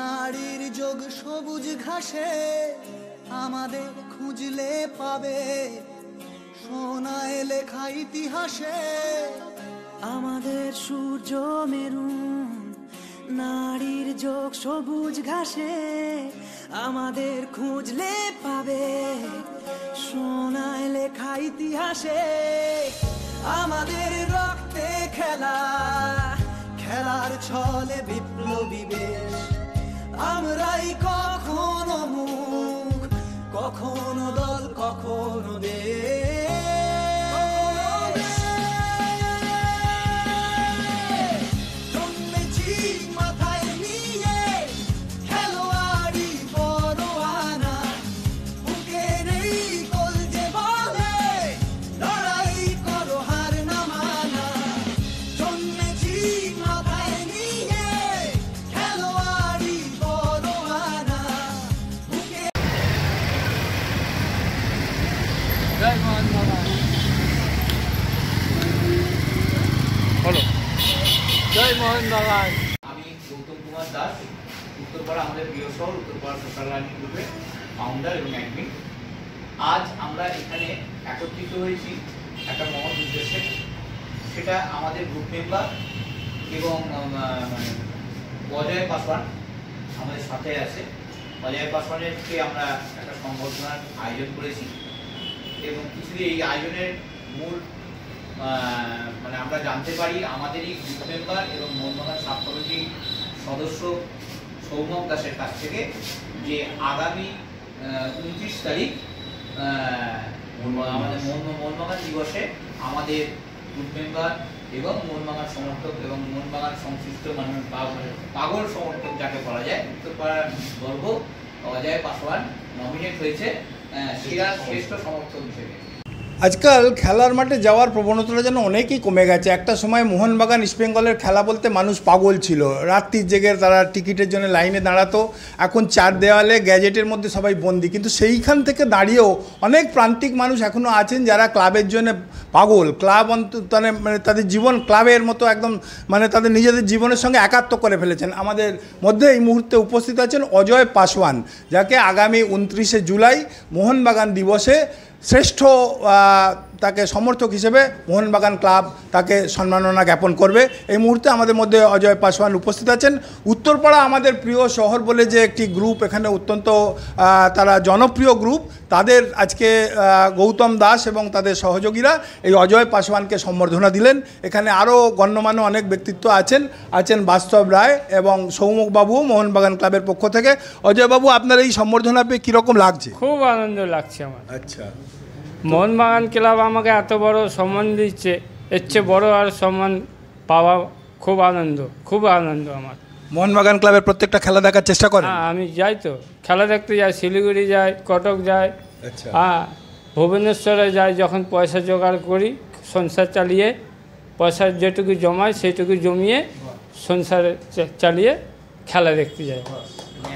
নারীর যোগ সবুজ ঘাসে আমাদের খুঁজলে পাবে, সোনায় লেখা ইতিহাসে আমাদের সূর্য মেরুন। নারীর যোগ সবুজ ঘাসে আমাদের খুঁজলে পাবে, সোনায় লেখা ইতিহাসে আমাদের রক্তে খেলা, খেলার ছলে বিপ্লবী বেশ। আমরাই কখনো মুখ, কখনো দল, কখনো দেশ। জন্মেছি মাথায় নিয়ে খেলোয়াড়ি পরোয়ানা, বুকে নেই কলজে বলে লড়াই করো হার না মানা। জন্মেছি মাথায় নিয়ে খেলোয়াড়ি পরোয়ানা, বুকে। জয় মোহনবাগান। বলো জয় মোহনবাগান। আমি গৌতম কুমার দাস, উত্তরপাড়া আমাদের প্রিয় শহর, উত্তরপাড়া সোশ্যাল লার্নিং গ্রুপের ফাউন্ডার এবং অ্যাডমিন। আজ আমরা এখানে একত্রিত হয়েছি একটা মহৎ উদ্দেশ্যে। সেটা আমাদের গ্রুপ মেম্বার এবং অজয় পাসওয়ান আমাদের সাথে আছে। অজয় পাসওয়ানেরকে আমরা একটা সংবর্ধনার আয়োজন করেছি এবং কিছুদিন এই আয়োজনের মূল আমরা জানতে পারি আমাদেরই গ্রুপ মেম্বার এবং মোহনবাগান সাব কমিটির সদস্য সৌমক দাসের কাছ থেকে যে আগামী 29 তারিখ আমাদের মোহনবাগান দিবসে আমাদের গ্রুপ মেম্বার এবং মোহনবাগান সমর্থক এবং মোহনবাগান সংশ্লিষ্ট পাগল সমর্থক যাকে বলা যায়, উত্তরপাড়ার গর্ব অজয় পাসওয়ান নমিনেট হয়েছে সেরা শ্রেষ্ঠ সমর্থক হিসেবে। আজকাল খেলার মাঠে যাওয়ার প্রবণতাটা যেন অনেকই কমে গেছে। একটা সময় মোহনবাগান ইস্টবেঙ্গলের খেলা বলতে মানুষ পাগল ছিল, রাত্রির জেগে তারা টিকিটের জন্য লাইনে দাঁড়াতো। এখন চার দেওয়ালে গ্যাজেটের মধ্যে সবাই বন্দি, কিন্তু সেইখান থেকে দাঁড়িয়েও অনেক প্রান্তিক মানুষ এখনও আছেন যারা ক্লাবের জন্য পাগল। ক্লাব মানে তাদের জীবন ক্লাবের মতো একদম তাদের নিজেদের জীবনের সঙ্গে একাত্ম করে ফেলেছেন। আমাদের মধ্যে এই মুহূর্তে উপস্থিত আছেন অজয় পাসওয়ান, যাকে আগামী 29শে জুলাই মোহনবাগান দিবসে শ্রেষ্ঠ তাকে সমর্থক হিসেবে মোহনবাগান ক্লাব তাকে সম্মাননা জ্ঞাপন করবে। এই মুহূর্তে আমাদের মধ্যে অজয় পাসওয়ান উপস্থিত আছেন। উত্তরপাড়া আমাদের প্রিয় শহর বলে যে একটি গ্রুপ, এখানে অত্যন্ত তারা জনপ্রিয় গ্রুপ, তাদের আজকে গৌতম দাস এবং তাদের সহযোগীরা এই অজয় পাসওয়ানকে সম্বর্ধনা দিলেন। এখানে আরও গণ্যমান্য অনেক ব্যক্তিত্ব আছেন বাস্তব রায় এবং সৌমকবাবু মোহনবাগান ক্লাবের পক্ষ থেকে। অজয়বাবু, আপনার এই সম্বর্ধনা পেয়ে কীরকম লাগছে? খুব আনন্দ লাগছে আমার। আচ্ছা, মোহনবাগান ক্লাব আমাকে এত বড় সম্মান দিচ্ছে, এর চেয়ে বড় আর সম্মান পাওয়া খুব আনন্দ আমার। মোহনবাগান ক্লাবের প্রত্যেকটা খেলা দেখার চেষ্টা করেন? হ্যাঁ, আমি যাই তো, খেলা দেখতে যাই, শিলিগুড়ি যাই, কটক যাই, আচ্ছা, হ্যাঁ ভুবনেশ্বরে যাই। যখন পয়সা জোগাড় করি সংসার চালিয়ে, পয়সা যেটুকু জমাই সেইটুকু জমিয়ে সংসার চালিয়ে খেলা দেখতে যাই।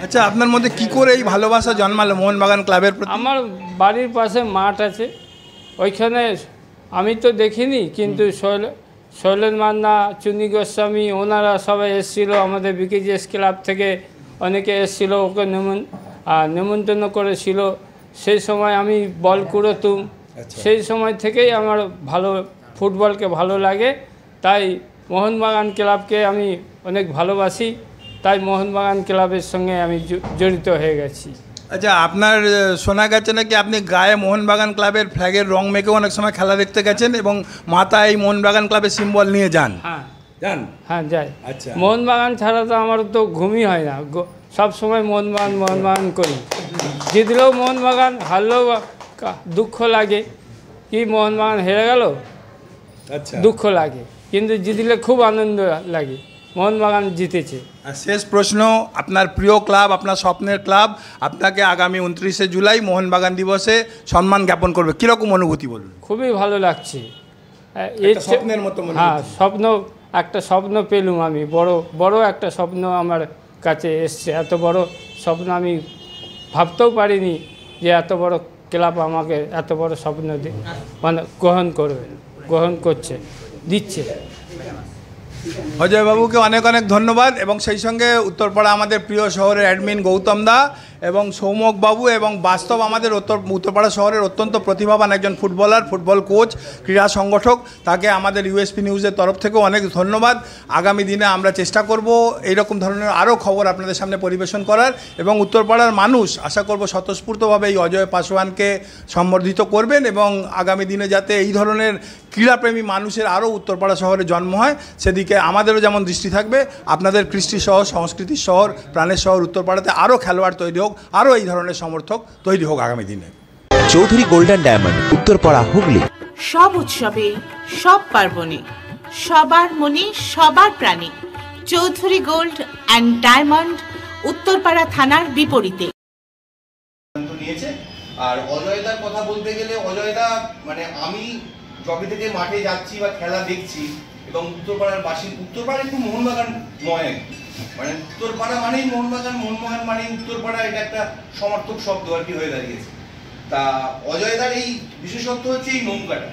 আচ্ছা, আপনার মধ্যে কি করে এই ভালোবাসা জন্মালো মোহনবাগান ক্লাবের প্রতি? আমার বাড়ির পাশে মাঠ আছে, ওইখানে আমি তো দেখিনি, কিন্তু শৈলেন মান্না, চুনি গোস্বামী, ওনারা সবাই এসেছিল আমাদের বিকেজিএস ক্লাব থেকে, অনেকে এসেছিল, ওকে নিমন্ত্রণ করেছিল। সেই সময় আমি বল কুড়োতুম, সেই সময় থেকেই আমার ফুটবলকে ভালো লাগে, তাই মোহনবাগান ক্লাবকে আমি অনেক ভালোবাসি, তাই মোহনবাগান ক্লাবের সঙ্গে আমি জড়িত হয়ে গেছি। আচ্ছা, আপনার শোনা গেছে নাকি আপনি গায়ে মোহনবাগান ক্লাবের ফ্ল্যাগের রং মেখে অনেক সময় খেলা দেখতে গেছেন এবং মাথায় এই মোহনবাগান ক্লাবের সিম্বল নিয়ে যান? হ্যাঁ যাই। আচ্ছা, মোহনবাগান ছাড়া তো আমার তো ঘুমই হয় না, সব সময় মোহনবাগান করি। জিতলেও মোহনবাগান, হারলেও দুঃখ লাগে, কি মোহনবাগান হেরে গেল, আচ্ছা, দুঃখ লাগে, কিন্তু জিতলে খুব আনন্দ লাগে, মোহনবাগান জিতেছে। আর শেষ প্রশ্ন, আপনার প্রিয় ক্লাব, আপনার স্বপ্নের ক্লাব আপনাকে আগামী 29শে জুলাই মোহনবাগান দিবসে সম্মান জ্ঞাপন করবে, কীরকম অনুভূতি বলুন? খুবই ভালো লাগছে। স্বপ্নের মতো? হ্যাঁ, একটা স্বপ্ন পেলুম আমি, বড় একটা স্বপ্ন আমার কাছে এসছে। এত বড় স্বপ্ন আমি ভাবতেও পারিনি যে এত বড় ক্লাব আমাকে এত বড় স্বপ্ন গ্রহণ করছে, দিচ্ছে। অজয়বাবুকে অনেক অনেক ধন্যবাদ এবং সেই সঙ্গে উত্তরপাড়া আমাদের প্রিয় শহরের অ্যাডমিন গৌতম দা এবং সৌমক বাবু এবং বাস্তব আমাদের উত্তরপাড়া শহরের অত্যন্ত প্রতিভাবান একজন ফুটবলার, ফুটবল কোচ, ক্রীড়া সংগঠক, তাকে আমাদের ইউএসপি নিউজের তরফ থেকেও অনেক ধন্যবাদ। আগামী দিনে আমরা চেষ্টা করব এইরকম ধরনের আরও খবর আপনাদের সামনে পরিবেশন করার এবং উত্তরপাড়ার মানুষ আশা করব স্বতঃস্ফূর্তভাবে এই অজয় পাসওয়ানকে সম্বর্ধিত করবেন এবং আগামী দিনে যাতে এই ধরনের ক্রীড়াপ্রেমী মানুষের আরও উত্তরপাড়া শহরে জন্ম হয় সেদিকে আমাদেরও যেমন দৃষ্টি থাকবে, আপনাদের কৃষ্টি শহর, সংস্কৃতির শহর, প্রাণের শহর উত্তরপাড়াতে আরও খেলোয়াড় তৈরি হোক, আরও এই ধরনের সমর্থক তৈরি হোক আগামী দিনে। Chowdhury golden diamond, Uttarpara, Hooghly. সব উৎসবে, সব পার্বণে সবার মনে সবার প্রাণে Chowdhury gold and diamond, Uttarpara থানার বিপরীতে। নিয়েছে। আর অজয়দার কথা বলতে গেলে অজয়দা মানে আমি যবে থেকে মাঠে যাচ্ছি বা খেলা দেখছি এবং উত্তরপাড়ার উত্তরপাড়া একটু মোহনবাগান নয়, মানে উত্তরপাড়া মানেই মোহনবাগান, মোহনবাগান মানেই উত্তরপাড়া, এটা একটা সমর্থক শব্দ আর কি হয়ে দাঁড়িয়েছে। তা অজয়দার এই বিশেষত্ব হচ্ছে এই নৌকাটা,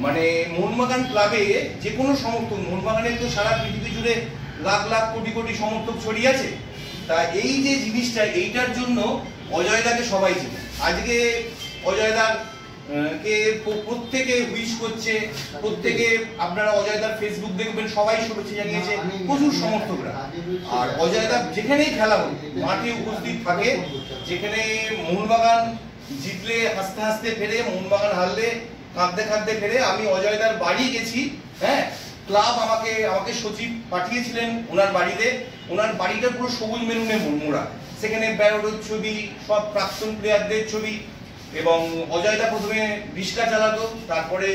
মানে মোহনবাগান ক্লাবে যে কোনো সমর্থক, মোহনবাগানের তো সারা পৃথিবী জুড়ে লাখ লাখ কোটি কোটি সমর্থক ছড়িয়ে আছে, তা এই যে জিনিসটা এইটার জন্য অজয়দাকে সবাই চেনে। আজকে অজয়দার কে প্রত্যেকে উইশ করছে, প্রত্যেকে আপনারা অজয়দার ফেসবুক দেখবেন সবাই শুভেচ্ছা জানিয়েছে, প্রচুর সমর্থকরা। আর অজয়দা যেখানেই খেলা হোক মাঠে উপস্থিত থাকে, যেখানে মোহনবাগান জিতলে হাসতে হাসতে ফেরে, মোহনবাগান হারলে কাঁদতে কাঁদতে ফেরে। আমি অজয়দার বাড়ি গেছি, হ্যাঁ, ক্লাব আমাকে সচিব পাঠিয়েছিলেন ওনার বাড়িতে, ওনার বাড়িটা পুরো সবুজ মেরুনে মোড়া, সেখানে ব্যারোডের ছবি, সব প্রাক্তন প্লেয়ারদের ছবি, এবং অজয়দা প্রথমে রিক্সা চালাতো, তারপরে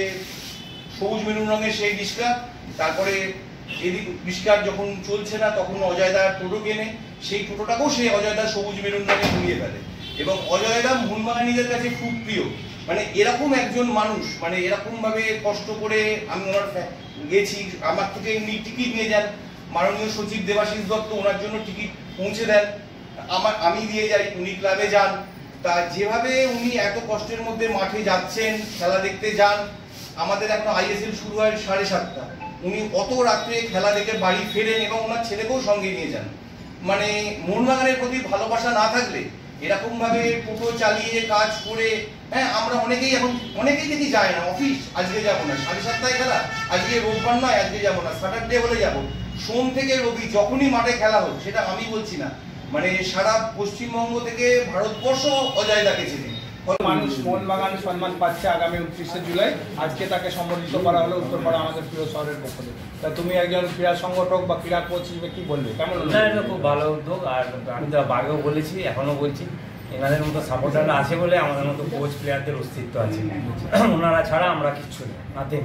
সবুজ মেরুন রঙের সেই রিক্সা, তারপরে এদিক রিক্সা যখন চলছে না তখন অজয়দা টোটো কেনে, সেই টোটোটাকেও সে অজয়দা সবুজ মেরুন রঙে ঘুরিয়ে ফেলে। এবং অজয়দা মোহনবাগানীদের কাছে খুব প্রিয়, মানে এরকম একজন মানুষ, মানে এরকম ভাবে কষ্ট করে আমি ওনার গেছি, আমার থেকে এমনি টিকিট নিয়ে যান, মাননীয় সচিব দেবাশিস দত্ত ওনার জন্য টিকিট পৌঁছে দেন, আমি দিয়ে যাই, উনি ক্লাবে যান। তা যেভাবে উনি এত কষ্টের মধ্যে মাঠে যাচ্ছেন, খেলা দেখতে যান, আমাদের এখন আইএসএল শুরু হয় 7:30, উনি অত রাত্রে খেলা দেখে বাড়ি ফেরেন এবং ওনার ছেলেকেও সঙ্গে নিয়ে যান। মানে মোহনবাগানের প্রতি ভালোবাসা না থাকলে এরকম ভাবে টোটো চালিয়ে কাজ করে, হ্যাঁ, আমরা অনেকেই দেখি যায় না অফিস, আজকে যাবো না, 7:30 খেলা, আজকে রোববার নয় আজকে যাবো না, স্যাটারডে হলে যাবো। সোম থেকে রবি যখনই মাঠে খেলা হোক, সেটা আমি বলছি না, মানে সারা পশ্চিমবঙ্গ থেকে ভারতবর্ষ অজয়দাকে চেনে। মানুষ মোহনবাগান সম্মান পাচ্ছে আগামী 29শে জুলাই, আজকে তাকে সম্বর্ধিত করা হলো উত্তরপাড়া আমাদের প্রিয় শহরের পক্ষ থেকে। তা তুমি একজন ক্রীড়া সংগঠক বা ক্রীড়া কোচ হিসেবে কি বলবে, কেমন? এটা খুব ভালো উদ্যোগ, আর আমি তো আগেও বলেছি, এখনও বলছি, এনাদের মতো সাপোর্টাররা আছে বলে আমাদের মতো কোচ প্লেয়ারদের অস্তিত্ব আছে। ওনারা ছাড়া আমরা কিচ্ছু নেই, নাথিং।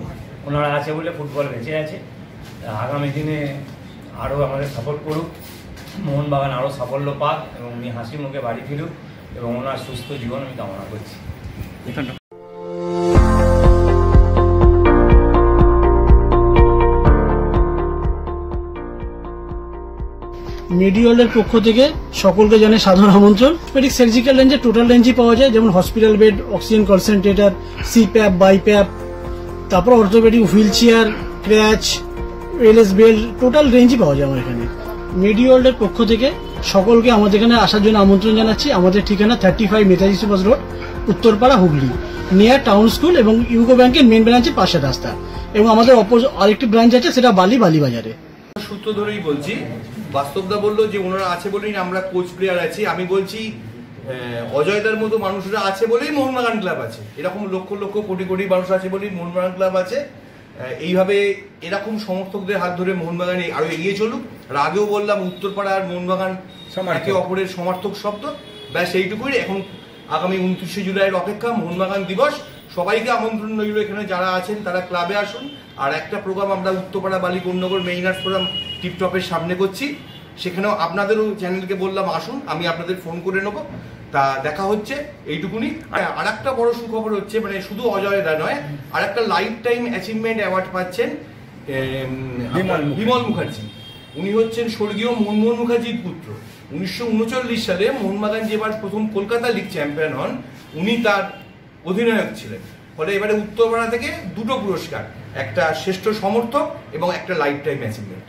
ওনারা আছে বলে ফুটবল বেঁচে আছে। আগামী দিনে আরও আমাদের সাপোর্ট করুক, মোহনবাগান আরও সাফল্য পাক এবং উনি হাসি মুখে বাড়ি ফিরুক এবং ওনার সুস্থ জীবন আমি কামনা করছি। মেডিওয়ালের পক্ষ থেকে সকলকে জানাই সাধারণ আমন্ত্রণ। অর্থোপেডিক সার্জিক্যাল রেঞ্জে টোটাল রেঞ্জই পাওয়া যায়, যেমন hospital bed, oxygen concentrator, CPAP, BiPAP, তারপর orthopaedic wheel chair, crutch, LS belt, total রেঞ্জই পাওয়া যায় আমার এখানে। মেডিওয়ালের পক্ষ থেকে সকলকে আমাদের এখানে আসার জন্য আমন্ত্রণ জানাচ্ছি। আমাদের ঠিকানা 35 Netaji Subhash road, Uttarpara, Hooghly, near town school এবং ইউকো ব্যাংকের মেন ব্রাঞ্চের পাশের রাস্তা। এবং আমাদের আরেকটি ব্রাঞ্চ আছে, সেটা বালিবাজারে। সূত্র ধরেই বলছি, বাস্তবদা বললো যে ওনারা আছে বলেই আমরা কোচ প্লেয়ার আছি, আমি বলছি অজয়দার মতো মানুষরা আছে বলেই মোহনবাগান ক্লাব আছে, এরকম লক্ষ লক্ষ কোটি কোটি মানুষ আছে বলেই মোহনবাগান ক্লাব আছে। এইভাবে এরকম সমর্থকদের হাত ধরে মোহনবাগান আরো এগিয়ে চলুক। আর আগেও বললাম উত্তরপাড়া আর মোহনবাগান একে অপরের সমর্থক শব্দ, ব্যাস এইটুকুই। এখন আগামী 29শে জুলাইয়ের অপেক্ষা, মোহনবাগান দিবস, সবাইকে আমন্ত্রণ রইল, এখানে যারা আছেন তারা ক্লাবে আসুন। আর একটা প্রোগ্রাম আমরা উত্তরপাড়া বালিকন্যগর মেইনার্স প্রোগ্রাম টিপটপের সামনে করছি, সেখানেও আপনাদেরও চ্যানেলকে বললাম আসুন, আমি আপনাদের ফোন করে নেবো। তা দেখা হচ্ছে এইটুকুনি। আর একটা বড় সুখবর হচ্ছে, মানে শুধু অজয়দা নয়, আর একটা লাইফ টাইম অ্যাচিভমেন্ট অ্যাওয়ার্ড পাচ্ছেন বিমল মুখার্জি। উনি হচ্ছেন স্বর্গীয় মনমোহন মুখার্জির পুত্র। 1939 সালে মোহনবাগান যেবার প্রথম কলকাতা লিগ চ্যাম্পিয়ন হন, উনি তার অধিনায়ক ছিলেন। ফলে এবারে উত্তরপাড়া থেকে দুটো পুরস্কার, একটা শ্রেষ্ঠ সমর্থক এবং একটা লাইফ টাইম অ্যাচিভমেন্ট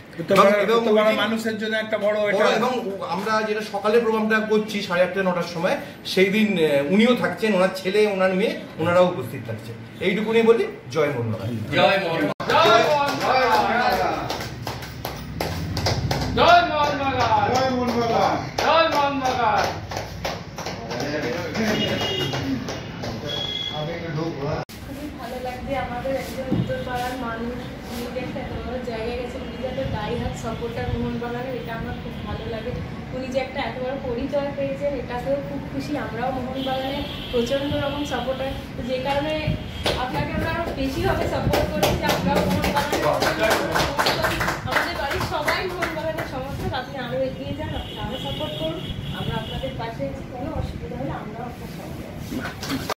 মানুষের জন্য একটা বড় এবং আমরা যেটা সকালে প্রোগ্রামটা করছি 8:30-9টার সময়, সেই দিন উনিও থাকছেন, ওনার ছেলে ওনার মেয়ে ওনারাও উপস্থিত থাকছেন। এইটুকুনি বলি, জয় মোহনবাগান। জয় মোহনবাগান, জয় মোহনবাগান, জয় মোহনবাগান, জয় মোহনবাগান, জয় মোহনবাগান। খুবই ভালো লাগছে আমাদের একজন উত্তরপাড়ার মানুষ, উনি যে একটা এত বড় জায়গায় গেছেন, উনি যে একটা গায়ে হাত সাপোর্টার মোহনবাগানের, এটা আমার খুব ভালো লাগে। উনি যে একটা এত বড় পরিচয় পেয়েছেন, এটাতেও খুব খুশি। আমরাও মোহনবাগানের প্রচণ্ড রকম সাপোর্টার, যে কারণে আপনাকে আমরা আরও বেশিভাবে সাপোর্ট করি যে আমরাও মোহনবাগানের, আমাদের বাড়ির সবাই মোহনবাগানের সমর্থক। আপনি আরও এগিয়ে যান।